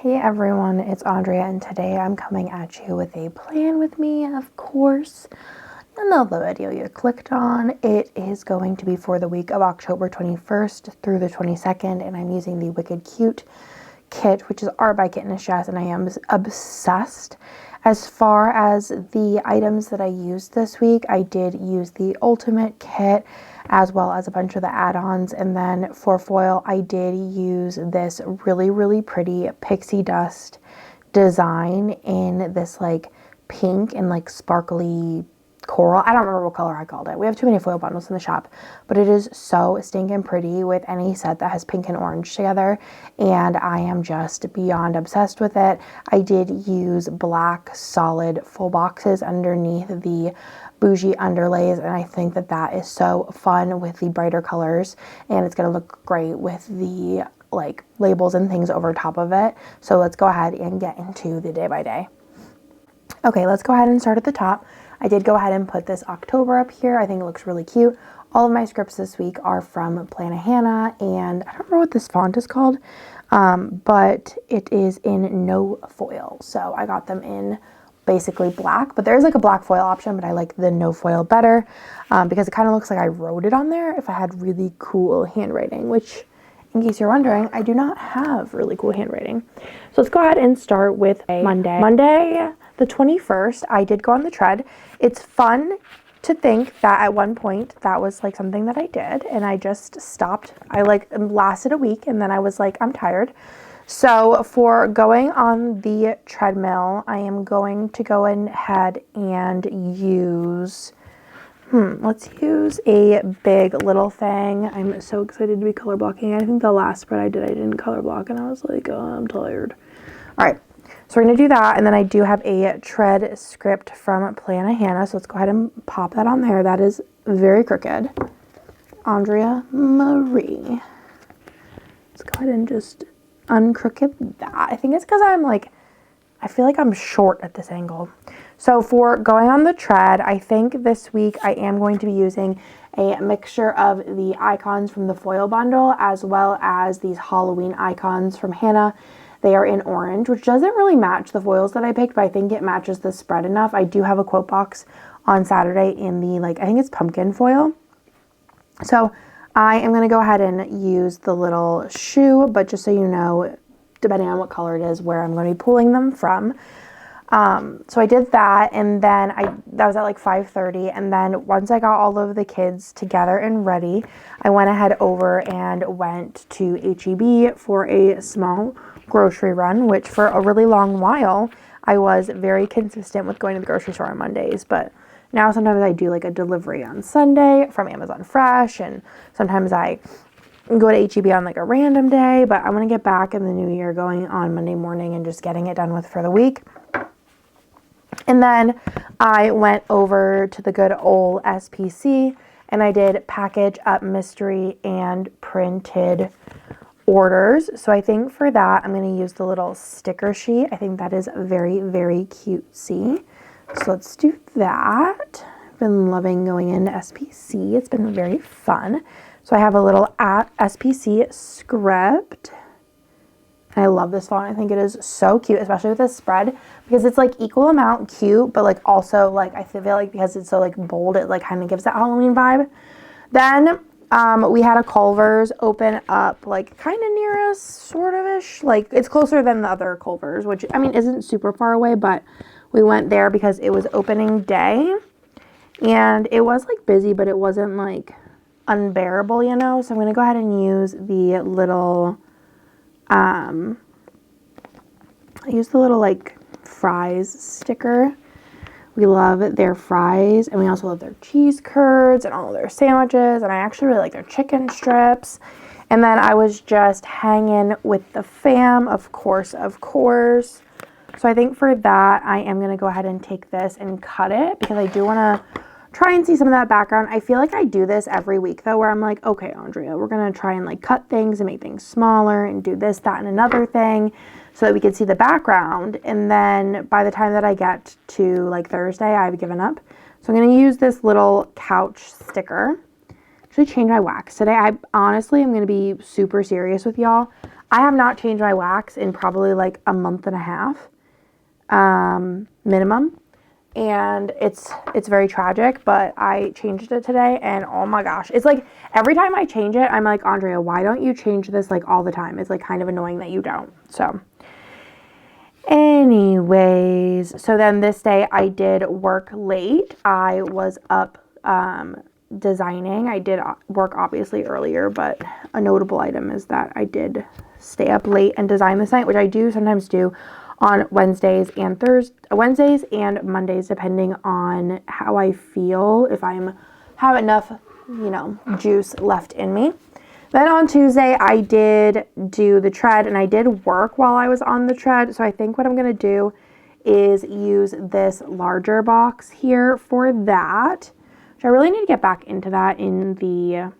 Hey everyone, it's Andrea, and today I'm coming at you with a plan with me, of course. You know the video you clicked on. It is going to be for the week of October 21st through the 22nd, and I'm using the Wicked Cute kit, which is art by Kit and Jess, and I am obsessed. As far as the items that I used this week, I did use the Ultimate kit as well as a bunch of the add-ons, and then for foil I did use this really pretty pixie dust design in this like pink and like sparkly coral. I don't remember what color I called it. We have too many foil bundles in the shop, but it is so stinking pretty with any set that has pink and orange together, and I am just beyond obsessed with it. I did use black solid full boxes underneath the bougie underlays, and I think that that is so fun with the brighter colors, and it's going to look great with the like labels and things over top of it. So let's go ahead and get into the day by day. Okay, let's go ahead and start at the top. I did go ahead and put this October up here. I think it looks really cute. All of my scripts this week are from Plan Hannah, and I don't remember what this font is called, but it is in no foil. So I got them in basically black, but there's like a black foil option, but I like the no foil better because it kind of looks like I wrote it on there if I had really cool handwriting, which, in case you're wondering, I do not have really cool handwriting. So let's go ahead and start with Monday the 21st. I did go on the tread. It's fun to think that at one point that was like something that I did and I just stopped. I like lasted a week and then I was like, I'm tired. So for going on the treadmill, I am going to go ahead and use, let's use a big little thing. I'm so excited to be color blocking. I think the last spread I didn't color block and I was like, oh, I'm tired. All right. So we're going to do that, and then I do have a tread script from Plan Hannah, so let's go ahead and pop that on there. That is very crooked. Andrea Marie. Let's go ahead and just uncrooked that. I think it's because I feel like I'm short at this angle. So for going on the tread, I think this week I am going to be using a mixture of the icons from the foil bundle as well as these Halloween icons from Hannah. They are in orange, which doesn't really match the foils that I picked, but I think it matches the spread enough. I do have a quote box on Saturday in the, I think it's pumpkin foil. So I am going to go ahead and use the little shoe, but just so you know, depending on what color it is, where I'm going to be pulling them from. So I did that, and then that was at like 5:30, and then once I got all of the kids together and ready, I went ahead over and went to H-E-B for a small grocery run, which for a really long while I was very consistent with going to the grocery store on Mondays, but now sometimes I do like a delivery on Sunday from Amazon Fresh, and sometimes I go to H-E-B on like a random day, but I want to get back in the new year going on Monday morning and just getting it done with for the week. And then I went over to the good old SPC and I did package up mystery and printed orders. So I think for that, I'm going to use the little sticker sheet. I think that is very cutesy. So let's do that. I've been loving going into SPC. It's been very fun. So I have a little SPC script. I love this font. I think it is so cute, especially with this spread, because it's like equal amount cute, but like also like I feel like because it's so like bold, it like kind of gives that Halloween vibe. Then we had a Culver's open up like kind of near us, sort of ish. Like it's closer than the other Culver's, which I mean isn't super far away, but we went there because it was opening day and it was like busy, but it wasn't like unbearable, you know? So I'm going to go ahead and use the little, I use the little like fries sticker. We love their fries, and we also love their cheese curds and all of their sandwiches, and I actually really like their chicken strips. And then I was just hanging with the fam, of course. So I think for that, I am going to go ahead and take this and cut it because I do want to try and see some of that background. I feel like I do this every week though, where I'm like, okay, Andrea, we're going to try and like cut things and make things smaller and do this, that, and another thing so that we can see the background. And then by the time that I get to like Thursday, I've given up. So I'm going to use this little couch sticker. Actually change my wax today. I honestly am going to be super serious with y'all. I have not changed my wax in probably like a month and a half, minimum. And it's very tragic, but I changed it today, and oh my gosh, it's like every time I change it, I'm like, Andrea, why don't you change this like all the time? It's like kind of annoying that you don't. So anyways, so then this day I did work late. I was up designing. I did work obviously earlier, but a notable item is that I did stay up late and design this night, which I do sometimes do on Wednesdays and Mondays, depending on how I feel, if have enough, juice left in me. Then on Tuesday, I did do the tread, and I did work while I was on the tread. So I think what I'm going to do is use this larger box here for that, which I really need to get back into that in the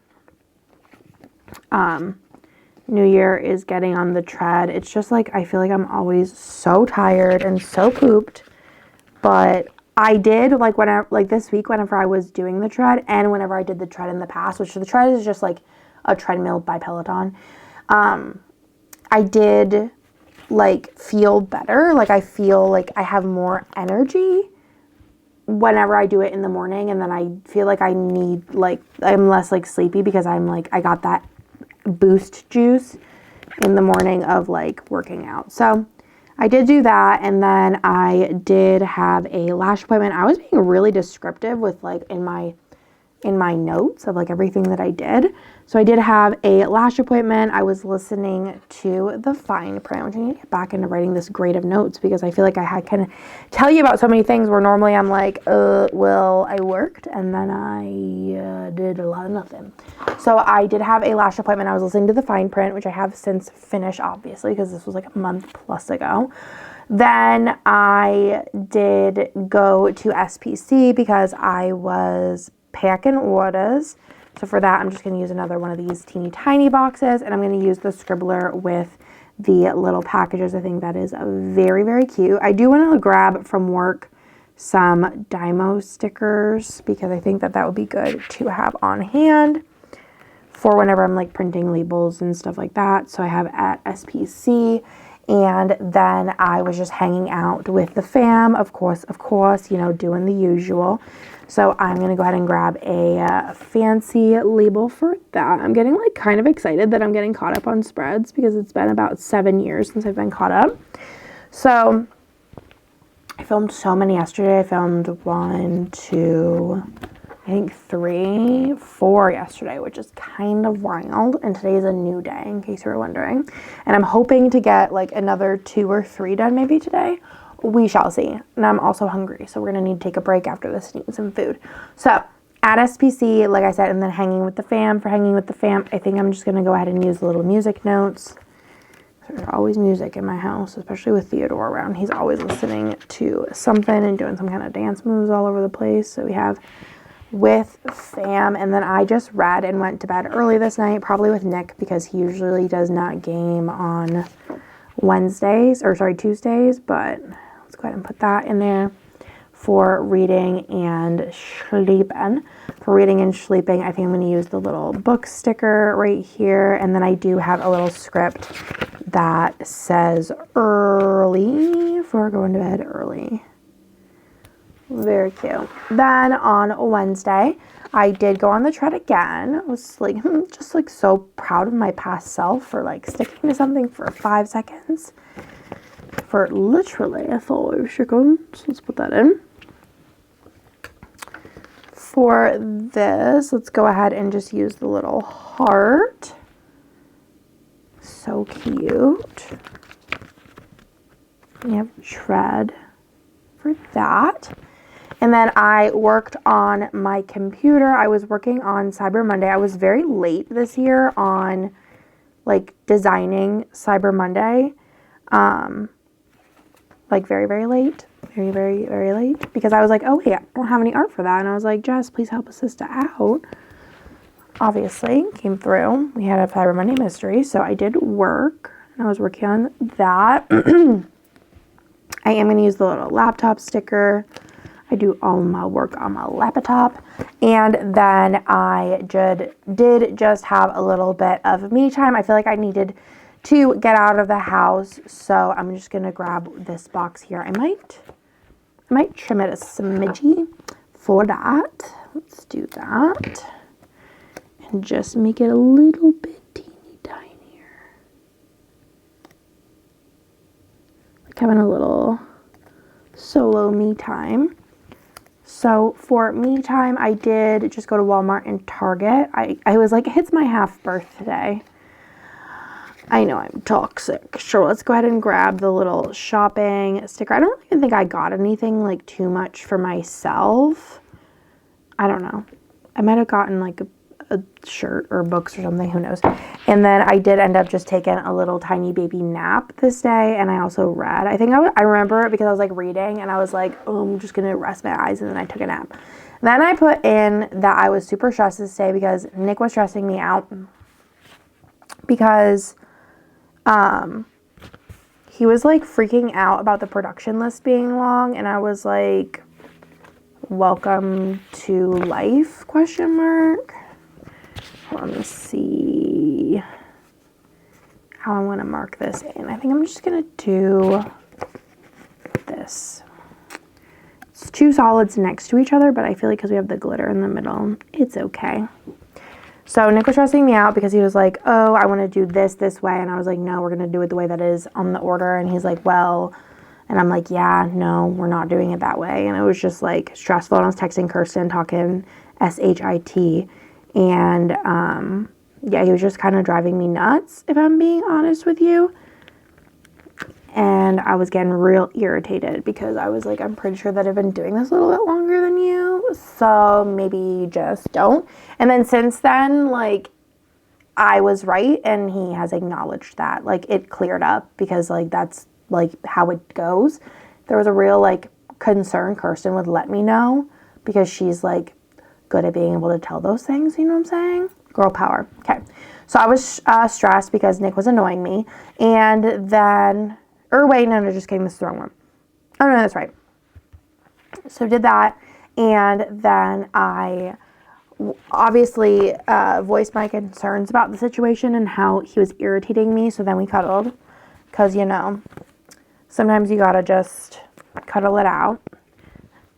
New Year, is getting on the tread. It's just like, I feel like I'm always so tired and so pooped, but I did like this week, whenever I was doing the tread, and whenever I did the tread in the past, which the tread is just like a treadmill by Peloton, I did like feel better. Like I feel like I have more energy whenever I do it in the morning, and then I feel like I need, like, I'm less like sleepy because I'm like, I got that boost juice in the morning of like working out. So I did do that, and then I did have a lash appointment. I was being really descriptive with like in my notes of like everything that I did. So I did have a lash appointment. I was listening to the fine print, which I need to get back into writing this grade of notes, because I feel like I can tell you about so many things where normally I'm like, well, I worked and then I did a lot of nothing. So I did have a lash appointment. I was listening to the fine print, which I have since finished, obviously, because this was like a month plus ago. Then I did go to SPC because I was packing orders. So for that, I'm just going to use another one of these teeny tiny boxes, and I'm going to use the Scribbler with the little packages. I think that is very, very cute. I do want to grab from work some Dymo stickers, because I think that would be good to have on hand for whenever I'm like printing labels and stuff like that. So I have at SPC, and then I was just hanging out with the fam, of course, doing the usual. So I'm going to go ahead and grab a fancy label for that. I'm getting like kind of excited that I'm getting caught up on spreads, because it's been about 7 years since I've been caught up. So I filmed so many yesterday. I filmed 1, 2, I think 3, 4 yesterday, which is kind of wild. And today is a new day, in case you were wondering. And I'm hoping to get like another 2 or 3 done maybe today. We shall see. And I'm also hungry, so we're going to need to take a break after this and eat some food. So at SPC, like I said, and then hanging with the fam. For hanging with the fam, I think I'm just going to go ahead and use the little music notes. There's always music in my house, especially with Theodore around. He's always listening to something and doing some kind of dance moves all over the place. So we have with fam, and then I just read and went to bed early this night, probably with Nick, because he usually does not game on Tuesdays, but let's go ahead and put that in there for reading and sleeping. For reading and sleeping, I think I'm going to use the little book sticker right here, and then I do have a little script that says early for going to bed early. Very cute. Then on Wednesday, I did go on the tread again. I was like, just like so proud of my past self for like sticking to something for 5 seconds. For literally a full second. So let's put that in. For this, let's go ahead and just use the little heart. So cute. We have tread for that. And then I worked on my computer. I was working on Cyber Monday. I was very late this year on like designing Cyber Monday. Like very, very late. Very, very, very late. Because I was like, oh wait, I don't have any art for that. And I was like, Jess, please help a sister out. Obviously, came through. We had a Cyber Monday mystery. So I did work. And I was working on that. I am going to use the little laptop sticker. I do all my work on my laptop. And then I did just have a little bit of me time. I feel like I needed to get out of the house. So I'm just going to grab this box here. I might trim it a smidgy for that. Let's do that. And just make it a little bit teeny tinier. Like having a little solo me time. So for me time, I did just go to Walmart and Target. I was like, it's my half birthday. I know I'm toxic. Sure, let's go ahead and grab the little shopping sticker. I don't even think I got anything like too much for myself. I don't know. I might have gotten like a shirt or books or something, who knows. And then I did end up just taking a little tiny baby nap this day, and I also read. I think I remember it because I was like reading and I was like, oh, I'm just gonna rest my eyes, and then I took a nap. Then I put in that I was super stressed this day because Nick was stressing me out because he was like freaking out about the production list being long, and I was like, welcome to life, question mark. Let me see how I want to mark this in. I think I'm just going to do this. It's two solids next to each other, but I feel like because we have the glitter in the middle, it's okay. So Nick was stressing me out because he was like, oh, I want to do this way. And I was like, no, we're going to do it the way that is on the order. And he's like, well, and I'm like, yeah, no, we're not doing it that way. And it was just like stressful. And I was texting Kirsten, talking SHIT. And yeah, he was just kind of driving me nuts, if I'm being honest with you. And I was getting real irritated because I was like, I'm pretty sure that I've been doing this a little bit longer than you, so maybe just don't. And then since then, like, I was right, and he has acknowledged that. Like, it cleared up because, like, that's, like, how it goes. There was a real, like, concern Kirsten would let me know because she's, like, good at being able to tell those things, you know what I'm saying? Girl power. Okay. So I was stressed because Nick was annoying me, and then... Or wait, no, just kidding, this is the wrong one. Oh, no, that's right. So did that, and then I obviously voiced my concerns about the situation and how he was irritating me, so then we cuddled, because, you know, sometimes you gotta just cuddle it out.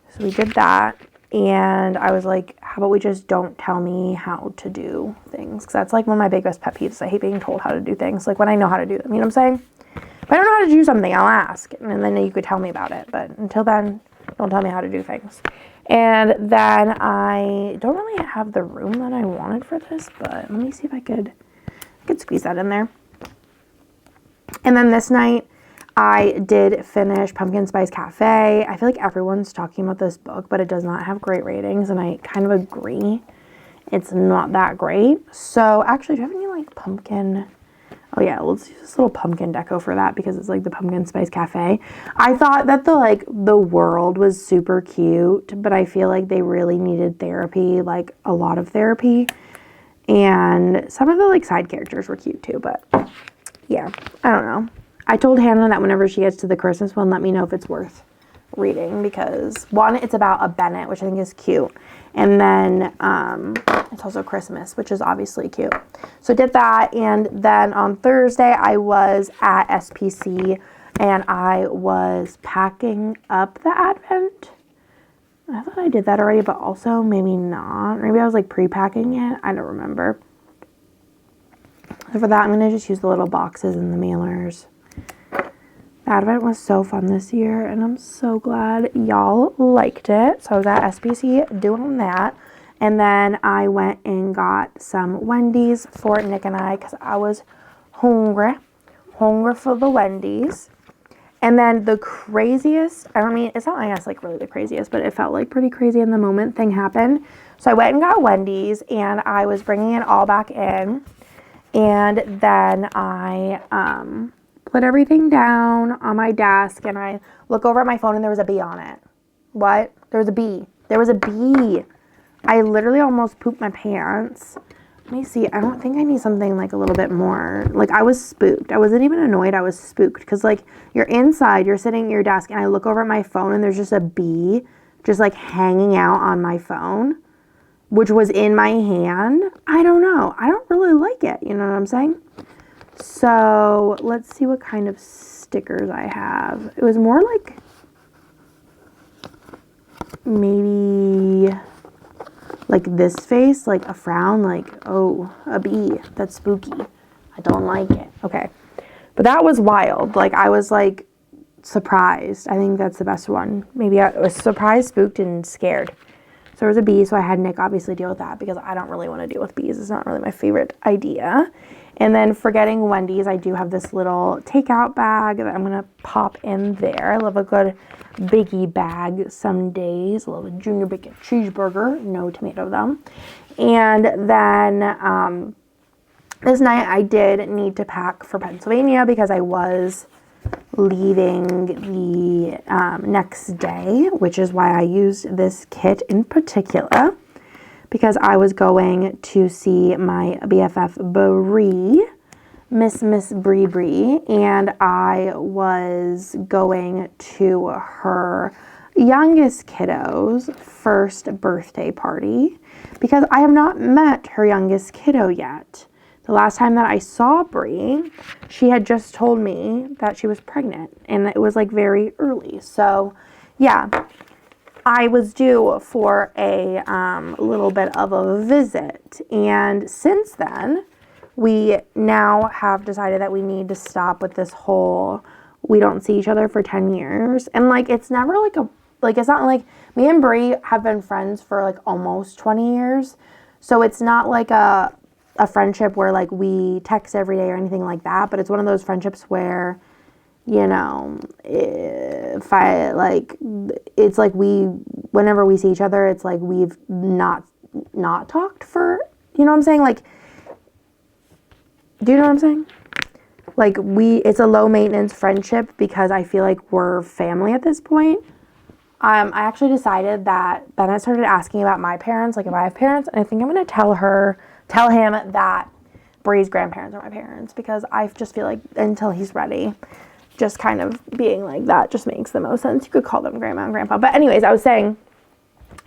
So we did that, and I was like, how about we just don't tell me how to do things, because that's, like, one of my biggest pet peeves. I hate being told how to do things, like, when I know how to do them, you know what I'm saying? If I don't know how to do something, I'll ask, and then you could tell me about it. But until then, don't tell me how to do things. And then I don't really have the room that I wanted for this, but let me see if I could squeeze that in there. And then this night, I did finish Pumpkin Spice Cafe. I feel like everyone's talking about this book, but it does not have great ratings, and I kind of agree. It's not that great. So actually, do you have any like pumpkin... Oh yeah, let's use this little pumpkin deco for that because it's like the Pumpkin Spice Cafe. I thought that the world was super cute, but I feel like they really needed therapy, like a lot of therapy. And some of the like side characters were cute too, but yeah, I don't know. I told Hannah that whenever she gets to the Christmas one, let me know if it's worth reading because one, it's about a Bennett, which I think is cute. And then it's also Christmas, which is obviously cute. So I did that, and then on Thursday I was at SPC and I was packing up the Advent. I thought I did that already, but also maybe not. Maybe I was like pre-packing it. I don't remember. So for that, I'm going to just use the little boxes and the mailers. The Advent was so fun this year, and I'm so glad y'all liked it. So I was at SPC doing that, and then I went and got some Wendy's for Nick and I because I was hungry for the Wendy's. And then the craziest, I don't mean, it's not, I guess, like really the craziest, but it felt like pretty crazy in the moment thing happened. So I went and got Wendy's, and I was bringing it all back in, and then I, put everything down on my desk, and I look over at my phone, and there was a bee on it. What? There was a bee. There was a bee. I literally almost pooped my pants. Let me see. I don't think I need something like a little bit more. Like, I was spooked. I wasn't even annoyed. I was spooked because, like, you're inside, you're sitting at your desk, and I look over at my phone, and there's just a bee just, like, hanging out on my phone, which was in my hand. I don't know. I don't really like it. You know what I'm saying? So let's see what kind of stickers I have. It was more like maybe like this face, like a frown, like, oh, a bee. That's spooky. I don't like it. Okay. But that was wild. Like, I was like surprised. I think that's the best one. Maybe I was surprised, spooked, and scared. So there was a bee, so I had Nick obviously deal with that because I don't really want to deal with bees. It's not really my favorite idea. And then for getting Wendy's, I do have this little takeout bag that I'm going to pop in there. I love a good biggie bag some days. I love a junior bacon cheeseburger. No tomato though. And then this night I did need to pack for Pennsylvania because I was leaving the next day, which is why I used this kit in particular, because I was going to see my BFF Brie, Miss Brie, and I was going to her youngest kiddo's first birthday party because I have not met her youngest kiddo yet. The last time that I saw Brie, she had just told me that she was pregnant, and it was like very early. So yeah, I was due for a little bit of a visit, and since then, we now have decided that we need to stop with this whole, we don't see each other for 10 years, and like, it's never like it's not like, me and Brie have been friends for like almost 20 years, so it's not like a friendship where like we text every day or anything like that, but it's one of those friendships where, you know, if I like, it's like whenever we see each other, it's like we've not talked for, you know what I'm saying? Like, do you know what I'm saying? Like it's a low maintenance friendship because I feel like we're family at this point. I actually decided that Bennett started asking about my parents, like if I have parents, and I think I'm going to tell him that Brie's grandparents are my parents because I just feel like until he's ready, just kind of being like that just makes the most sense. You could call them grandma and grandpa. But anyways, I was saying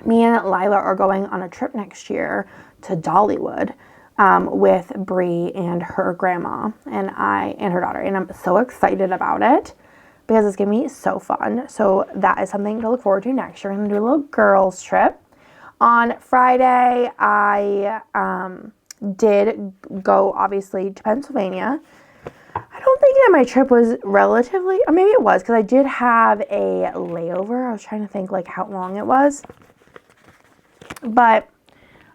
me and Lila are going on a trip next year to Dollywood with Brie and her grandma and her daughter. And I'm so excited about it because it's going to be so fun. So that is something to look forward to next year. We're going to do a little girls trip. On Friday, I did go, obviously, to Pennsylvania. I don't think that my trip was relatively, or maybe it was, because I did have a layover. I was trying to think, like, how long it was. But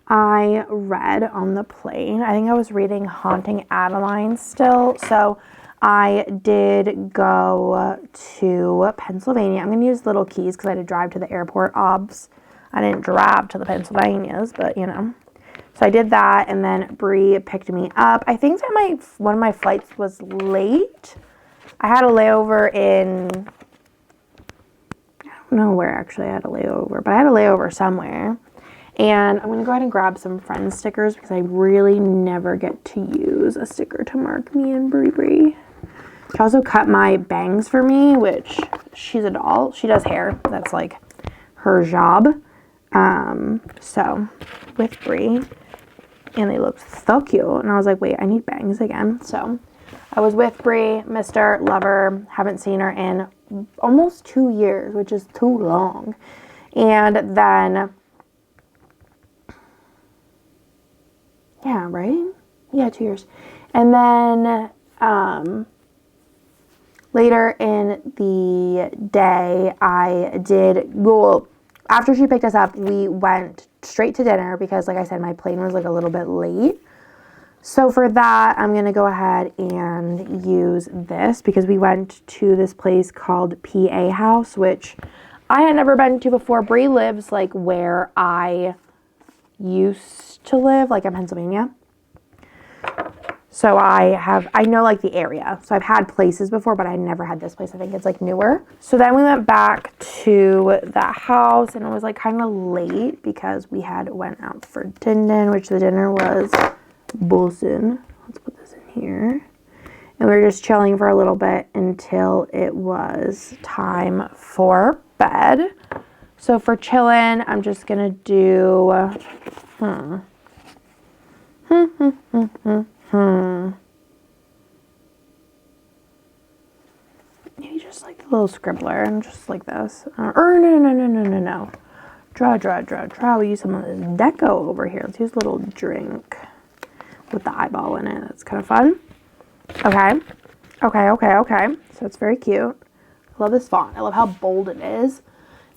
I read on the plane. I think I was reading Haunting Adeline still. So I did go to Pennsylvania. I'm going to use little keys because I had to drive to the airport, obs. I didn't drive to the Pennsylvanias, but you know. So I did that, and then Brie picked me up. I think that one of my flights was late. I had a layover in, I don't know where actually I had a layover, but I had a layover somewhere. And I'm going to go ahead and grab some friend stickers because I really never get to use a sticker to mark me and Brie. She also cut my bangs for me, which she's a doll. She does hair. That's like her job. So with Brie, and they looked so cute, and I was like, wait, I need bangs again. So I was with Brie, Mr. Lover, haven't seen her in almost 2 years, which is too long. And then, yeah, right? Yeah, 2 years. And then, later in the day, I did go. After she picked us up, we went straight to dinner because, like I said, my plane was like a little bit late. So for that, I'm going to go ahead and use this because we went to this place called PA House, which I had never been to before. Brie lives like where I used to live, like in Pennsylvania. So I know like the area. So I've had places before, but I never had this place. I think it's like newer. So then we went back to that house, and it was like kind of late because we had went out for dinner, which the dinner was Bolson. Let's put this in here. And we were just chilling for a little bit until it was time for bed. So for chilling, I'm just gonna do maybe just like a little scribbler and just like this. Or no. Draw. We use some of this deco over here. Let's use a little drink with the eyeball in it. That's kind of fun. Okay. So it's very cute. I love this font. I love how bold it is.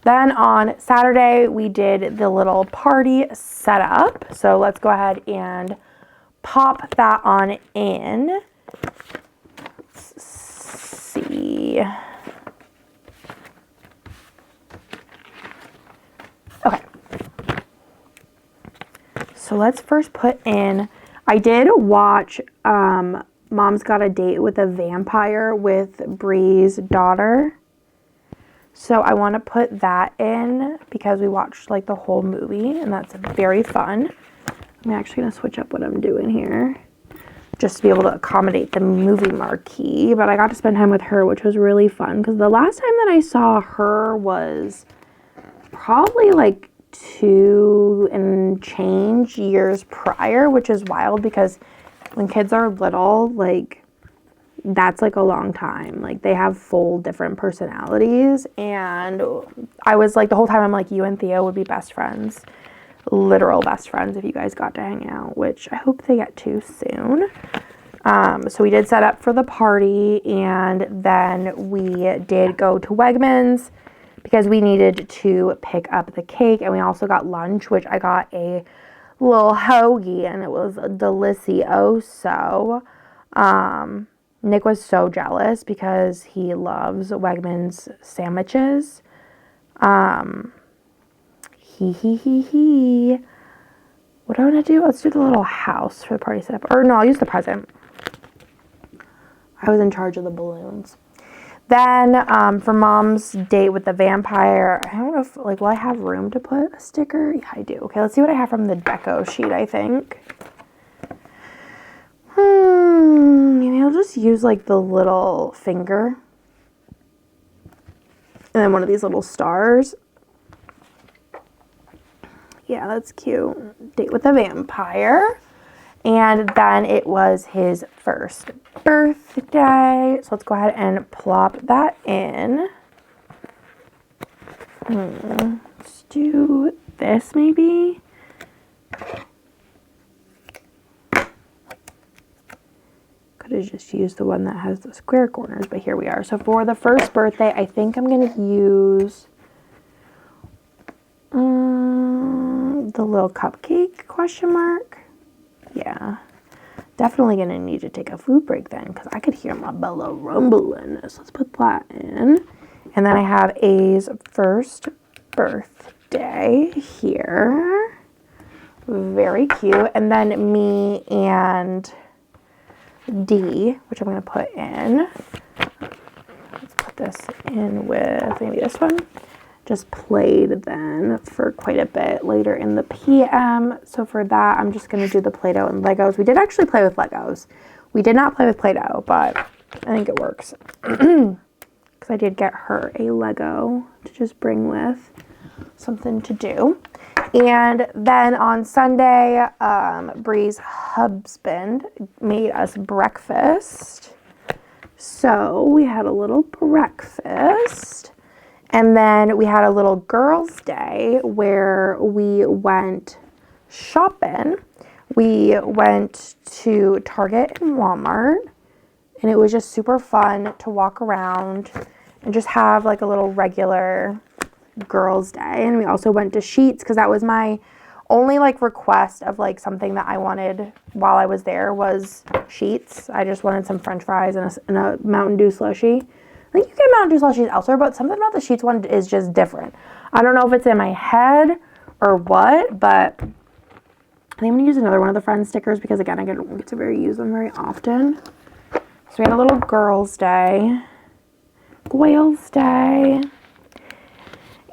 Then on Saturday, we did the little party setup. So let's go ahead and pop that on in. Let's see. Okay. So let's first put in, I did watch Mom's Got a Date with a Vampire with Bree's daughter. So I want to put that in because we watched like the whole movie and that's very fun. I'm actually going to switch up what I'm doing here just to be able to accommodate the movie marquee. But I got to spend time with her, which was really fun because the last time that I saw her was probably like 2 and change years prior, which is wild because when kids are little, like that's like a long time. Like they have full different personalities. And I was like, the whole time I'm like, you and Theo would be best friends, literal best friends if you guys got to hang out, which I hope they get to soon. So we did set up for the party and then we did go to Wegmans because we needed to pick up the cake and we also got lunch, which I got a little hoagie and it was delicioso. Nick was so jealous because he loves Wegmans sandwiches. What do I want to do? Let's do the little house for the party setup. Or no, I'll use the present. I was in charge of the balloons. Then for Mom's Date with the Vampire, I don't know if, like, will I have room to put a sticker? Yeah, I do. Okay, let's see what I have from the deco sheet, I think. Maybe I'll just use like the little finger and then one of these little stars. Yeah, that's cute. Date with a Vampire. And then it was his first birthday. So let's go ahead and plop that in. Let's do this maybe. Could have just used the one that has the square corners, but here we are. So for the first birthday, I think I'm going to use the little cupcake question mark. Yeah, definitely going to need to take a food break then because I could hear my belly rumbling. So let's put that in. And then I have A's first birthday here. Very cute. And then me and D, which I'm going to put in. Let's put this in with maybe this one. Just played then for quite a bit later in the PM. So for that, I'm just going to do the Play-Doh and Legos. We did actually play with Legos. We did not play with Play-Doh, but I think it works. Because I did get her a Lego to just bring with something to do. And then on Sunday, Bree's husband made us breakfast. So we had a little breakfast. And then we had a little girls' day where we went shopping. We went to Target and Walmart. And it was just super fun to walk around and just have like a little regular girls' day. And we also went to Sheetz because that was my only like request of like something that I wanted while I was there was Sheetz. I just wanted some French fries and a Mountain Dew slushie. I think you get Mountain Dew slushies elsewhere, but something about the Sheetz one is just different. I don't know if it's in my head or what, but I think I'm going to use another one of the Friends stickers because again, I don't get to use them very often. So we had a little girls' day, Whales Day.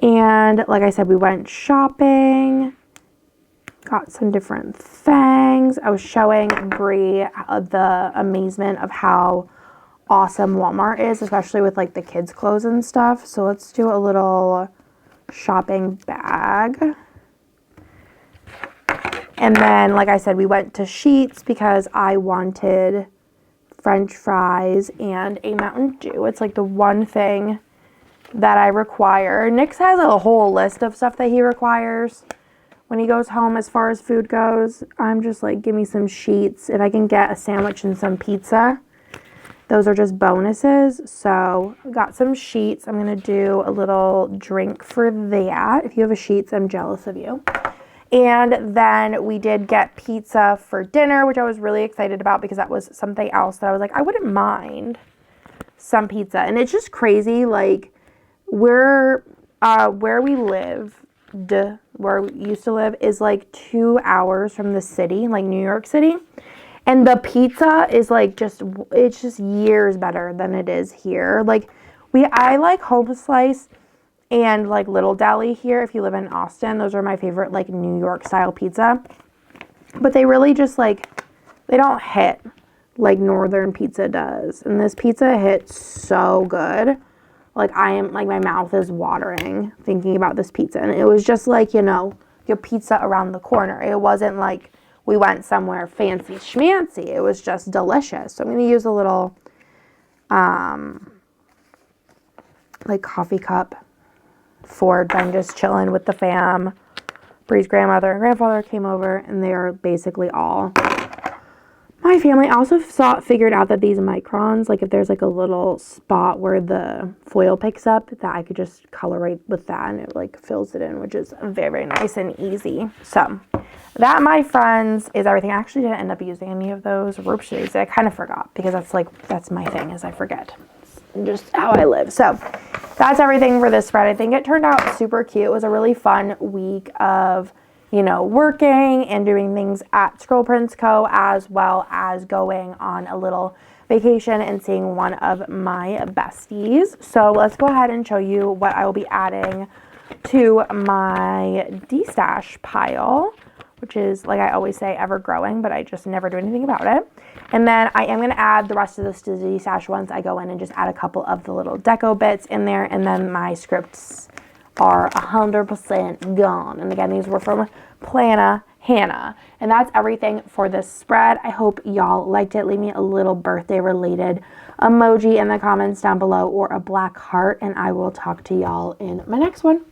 And like I said, we went shopping, got some different things. I was showing Bree the amazement of how awesome Walmart is, especially with like the kids' clothes and stuff. So let's do a little shopping bag. And then, like I said, we went to Sheetz because I wanted French fries, and a Mountain Dew. It's like the one thing that I require. Nick's has a whole list of stuff that he requires when he goes home as far as food goes. I'm just like, give me some sheets. If I can get a sandwich and some pizza, those are just bonuses. So got some sheets. I'm going to do a little drink for that. If you have a sheets, I'm jealous of you. And then we did get pizza for dinner, which I was really excited about because that was something else that I was like, I wouldn't mind some pizza. And it's just crazy, like where we live, where we used to live, is like 2 hours from the city, like New York City. And the pizza is like it's just years better than it is here. Like I like Home Slice and like Little Deli here. If you live in Austin, those are my favorite like New York style pizza. But they really just like, they don't hit like Northern pizza does. And this pizza hits so good. Like I am, like my mouth is watering thinking about this pizza. And it was just like, you know, your pizza around the corner. It wasn't like we went somewhere fancy schmancy. It was just delicious. So I'm going to use a little like coffee cup for then just chilling with the fam. Bree's grandmother and grandfather came over, and they are basically all my family. I also figured out that these microns, like if there's like a little spot where the foil picks up, that I could just color right with that and it like fills it in, which is very, very nice and easy. So that, my friends, is everything. I actually didn't end up using any of those rope shades. I kind of forgot because that's my thing, is I forget. It's just how I live. So that's everything for this spread. I think it turned out super cute. It was a really fun week of, you know, working and doing things at ScribblePrintsCo, as well as going on a little vacation and seeing one of my besties. So let's go ahead and show you what I will be adding to my D-stash pile, which is, like I always say, ever growing, but I just never do anything about it. And then I am going to add the rest of this to the D-stash once I go in and just add a couple of the little deco bits in there. And then my scripts are 100% gone. And again, these were from Plana Hannah. And that's everything for this spread. I hope y'all liked it. Leave me a little birthday related emoji in the comments down below, or a black heart, and I will talk to y'all in my next one.